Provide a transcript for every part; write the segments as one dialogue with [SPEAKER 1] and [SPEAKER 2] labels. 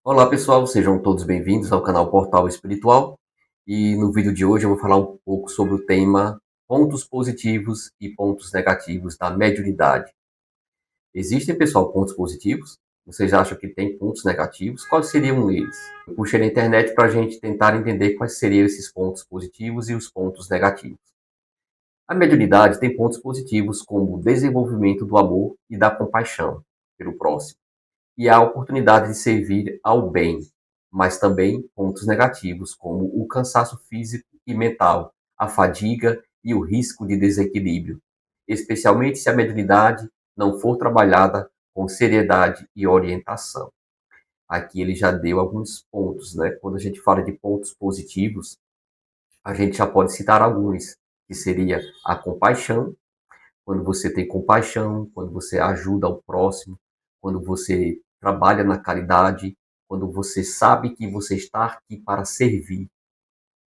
[SPEAKER 1] Olá pessoal, sejam todos bem-vindos ao canal Portal Espiritual. E no vídeo de hoje eu vou falar um pouco sobre o tema pontos positivos e pontos negativos da mediunidade. Existem, pessoal, pontos positivos? Vocês acham que tem pontos negativos? Quais seriam eles? Eu puxei na internet para a gente tentar entender quais seriam esses pontos positivos e os pontos negativos. A mediunidade tem pontos positivos como o desenvolvimento do amor e da compaixão pelo próximo e a oportunidade de servir ao bem, mas também pontos negativos, como o cansaço físico e mental, a fadiga e o risco de desequilíbrio, especialmente se a mediunidade não for trabalhada com seriedade e orientação. Aqui ele já deu alguns pontos, né? Quando a gente fala de pontos positivos, a gente já pode citar alguns, que seria a compaixão, quando você tem compaixão, quando você ajuda o próximo, quando você trabalha na caridade, quando você sabe que você está aqui para servir,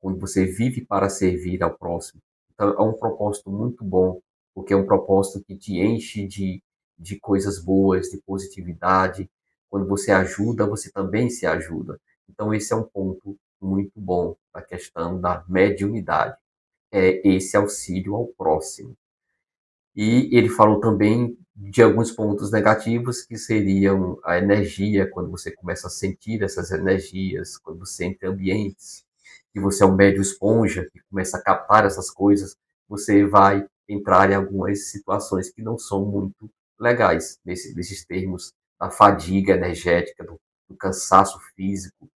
[SPEAKER 1] quando você vive para servir ao próximo. Então, é um propósito muito bom, porque é um propósito que te enche de coisas boas, de positividade. Quando você ajuda, você também se ajuda. Então, esse é um ponto muito bom da questão da mediunidade. É esse auxílio ao próximo. E ele falou também de alguns pontos negativos, que seriam a energia, quando você começa a sentir essas energias, quando você entra em ambientes, que você é um médio esponja, que começa a captar essas coisas, você vai entrar em algumas situações que não são muito legais, nesses termos da fadiga energética, do cansaço físico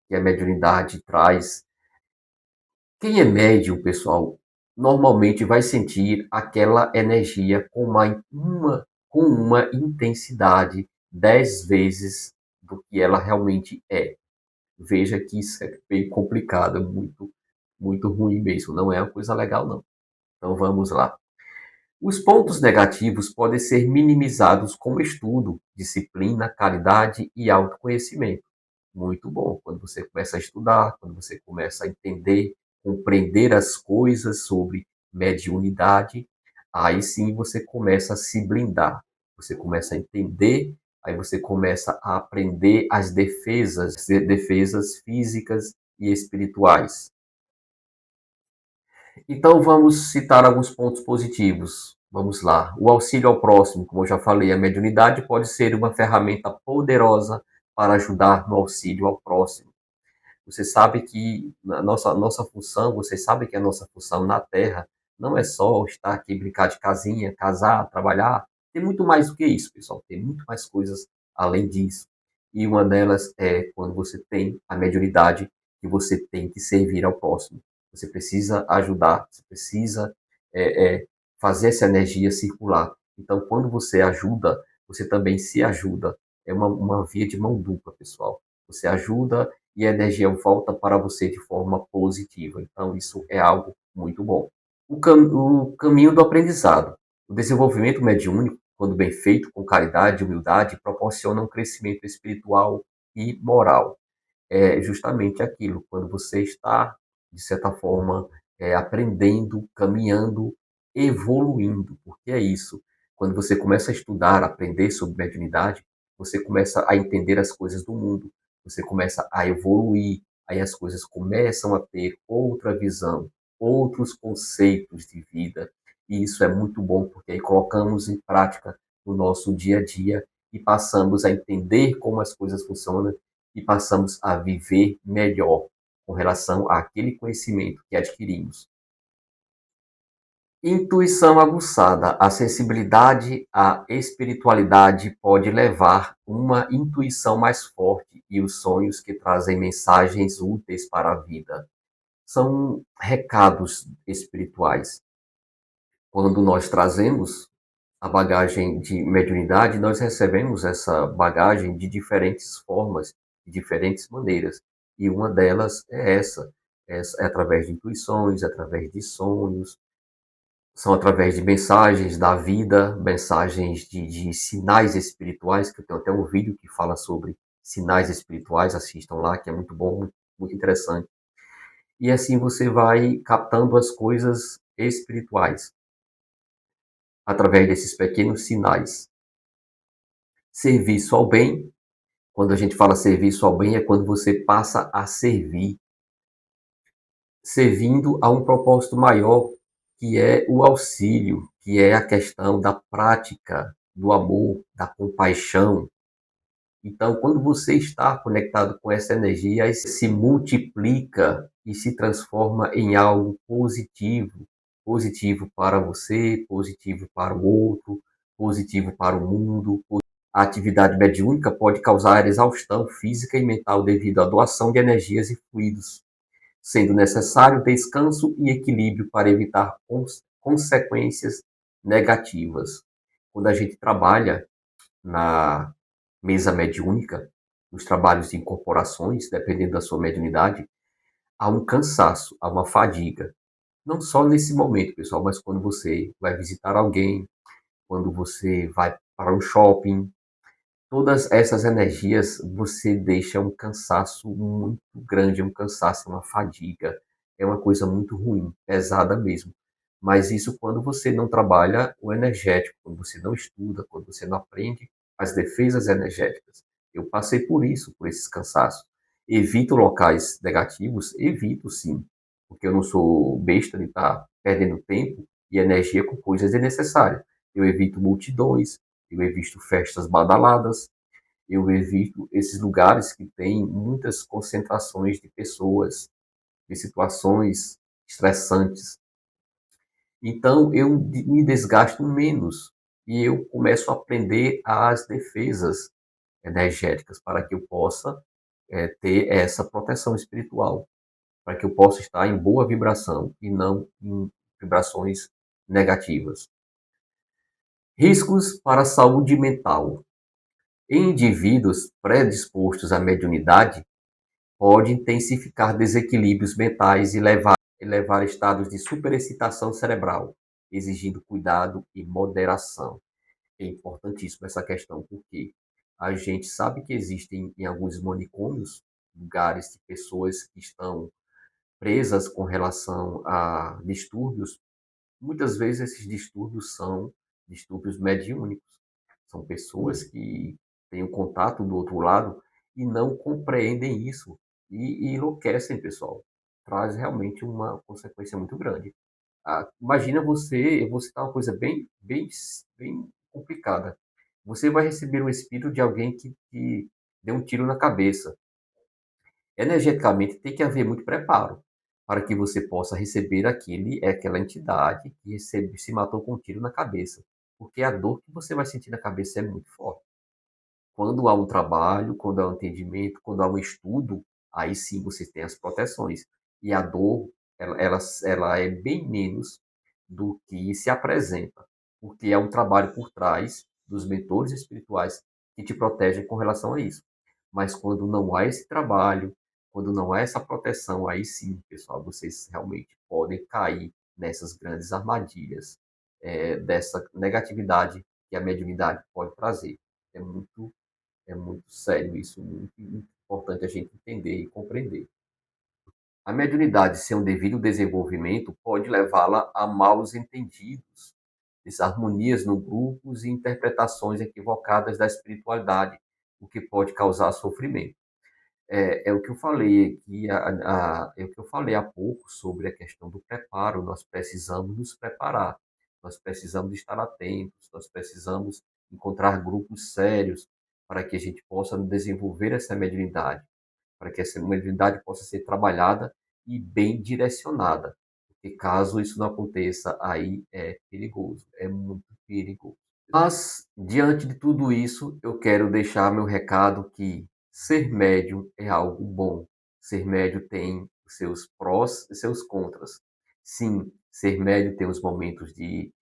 [SPEAKER 1] que a mediunidade traz. Quem é médium, pessoal, normalmente vai sentir aquela energia com uma intensidade 10 vezes do que ela realmente é. Veja que isso é bem complicado, é muito ruim mesmo, não é uma coisa legal não. Então vamos lá. Os pontos negativos podem ser minimizados com estudo, disciplina, caridade e autoconhecimento. Muito bom. Quando você começa a estudar, quando você começa a entender, compreender as coisas sobre mediunidade, aí sim você começa a se blindar. Você começa a entender, aí você começa a aprender as defesas físicas e espirituais. Então vamos citar alguns pontos positivos. Vamos lá. O auxílio ao próximo, como eu já falei, a mediunidade pode ser uma ferramenta poderosa para ajudar no auxílio ao próximo. Você sabe que a nossa função, você sabe que a nossa função na Terra não é só estar aqui, brincar de casinha, casar, trabalhar. Tem muito mais do que isso, pessoal. Tem muito mais coisas além disso. E uma delas é quando você tem a mediunidade, que você tem que servir ao próximo. Você precisa ajudar, você precisa é, é, fazer essa energia circular. Então, quando você ajuda, você também se ajuda. É uma via de mão dupla, pessoal. Você ajuda e a energia volta para você de forma positiva. Então, isso é algo muito bom. O caminho do aprendizado. O desenvolvimento mediúnico, quando bem feito, com caridade e humildade, proporciona um crescimento espiritual e moral. É justamente aquilo, quando você está, de certa forma, aprendendo, caminhando, evoluindo, porque é isso. Quando você começa a estudar, aprender sobre mediunidade, você começa a entender as coisas do mundo, você começa a evoluir, aí as coisas começam a ter outra visão, outros conceitos de vida, e isso é muito bom, porque aí colocamos em prática no nosso dia a dia e passamos a entender como as coisas funcionam e passamos a viver melhor com relação àquele conhecimento que adquirimos. Intuição aguçada. A sensibilidade à espiritualidade pode levar uma intuição mais forte e os sonhos que trazem mensagens úteis para a vida. São recados espirituais. Quando nós trazemos a bagagem de mediunidade, nós recebemos essa bagagem de diferentes formas, de diferentes maneiras. E uma delas é essa é através de intuições, é através de sonhos, são através de mensagens da vida, mensagens de sinais espirituais, que eu tenho até um vídeo que fala sobre sinais espirituais, assistam lá, que é muito bom, muito interessante. E assim você vai captando as coisas espirituais, através desses pequenos sinais. Serviço ao bem. Quando a gente fala serviço ao bem, é quando você passa a servir, servindo a um propósito maior, que é o auxílio, que é a questão da prática, do amor, da compaixão. Então, quando você está conectado com essa energia, aí se multiplica e se transforma em algo positivo, positivo para você, positivo para o outro, positivo para o mundo. A atividade mediúnica pode causar exaustão física e mental devido à doação de energias e fluidos, sendo necessário descanso e equilíbrio para evitar consequências negativas. Quando a gente trabalha na mesa mediúnica, nos trabalhos de incorporações, dependendo da sua mediunidade, há um cansaço, há uma fadiga. Não só nesse momento, pessoal, mas quando você vai visitar alguém, quando você vai para um shopping, todas essas energias você deixa um cansaço muito grande, um cansaço, uma fadiga. É uma coisa muito ruim, pesada mesmo. Mas isso quando você não trabalha o energético, quando você não estuda, quando você não aprende as defesas energéticas. Eu passei por isso, por esses cansaços. Evito locais negativos? Evito sim, porque eu não sou besta de estar perdendo tempo e energia com coisas desnecessárias. Eu evito multidões, eu evito festas badaladas, eu evito esses lugares que têm muitas concentrações de pessoas, de situações estressantes. Então, eu me desgasto menos e eu começo a aprender as defesas energéticas para que eu possa ter essa proteção espiritual, para que eu possa estar em boa vibração e não em vibrações negativas. Riscos para a saúde mental. Em indivíduos predispostos à mediunidade, pode intensificar desequilíbrios mentais e levar a estados de superexcitação cerebral, exigindo cuidado e moderação. É importantíssimo essa questão, porque a gente sabe que existem em alguns manicômios lugares de pessoas que estão presas com relação a distúrbios. Muitas vezes esses distúrbios são distúrbios mediúnicos. São pessoas que têm um contato do outro lado e não compreendem isso e enlouquecem, pessoal. Traz realmente uma consequência muito grande. Imagina você, eu vou citar uma coisa bem complicada. Você vai receber um espírito de alguém que deu um tiro na cabeça. Energeticamente tem que haver muito preparo para que você possa receber aquela entidade que se matou com um tiro na cabeça, porque a dor que você vai sentir na cabeça é muito forte. Quando há um trabalho, quando há um entendimento, quando há um estudo, aí sim você tem as proteções. E a dor, ela é bem menos do que se apresenta, porque é um trabalho por trás dos mentores espirituais que te protegem com relação a isso. Mas quando não há esse trabalho, quando não há essa proteção, aí sim, pessoal, vocês realmente podem cair nessas grandes armadilhas dessa negatividade que a mediunidade pode trazer. É muito é muito sério isso, muito importante a gente entender e compreender. A mediunidade sem um devido desenvolvimento pode levá-la a maus entendidos, desarmonias no grupo e interpretações equivocadas da espiritualidade, o que pode causar sofrimento. É o que eu falei aqui, é o que eu falei há pouco sobre a questão do preparo. Nós precisamos nos preparar, nós precisamos estar atentos, nós precisamos encontrar grupos sérios para que a gente possa desenvolver essa mediunidade, para que essa mediunidade possa ser trabalhada e bem direcionada. Porque caso isso não aconteça, aí é perigoso, é muito perigoso. Mas, diante de tudo isso, eu quero deixar meu recado que ser médium é algo bom. Ser médium tem os seus prós e seus contras. Sim, ser médium tem os momentos de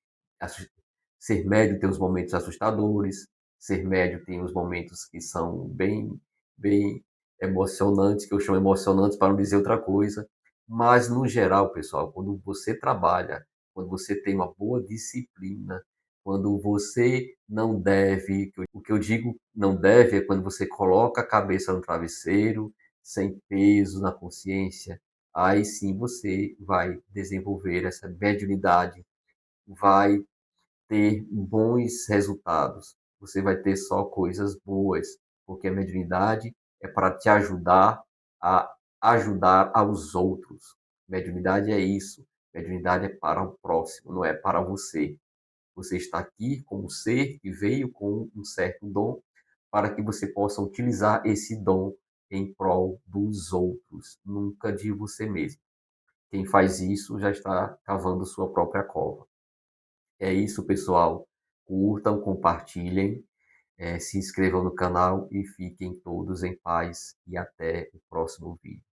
[SPEAKER 1] ser médium tem os momentos assustadores, ser médium tem os momentos que são bem emocionantes, que eu chamo emocionantes para não dizer outra coisa. Mas no geral, pessoal, quando você trabalha, quando você tem uma boa disciplina, quando você não deve, o que eu digo não deve é quando você coloca a cabeça no travesseiro, sem peso na consciência, aí sim você vai desenvolver essa mediunidade, vai ter bons resultados. Você vai ter só coisas boas, porque a mediunidade é para te ajudar a ajudar aos outros. Mediunidade é isso. Mediunidade é para o próximo, não é para você. Você está aqui como ser que veio com um certo dom para que você possa utilizar esse dom em prol dos outros, nunca de você mesmo. Quem faz isso já está cavando sua própria cova. É isso, pessoal. Curtam, compartilhem, se inscrevam no canal e fiquem todos em paz e até o próximo vídeo.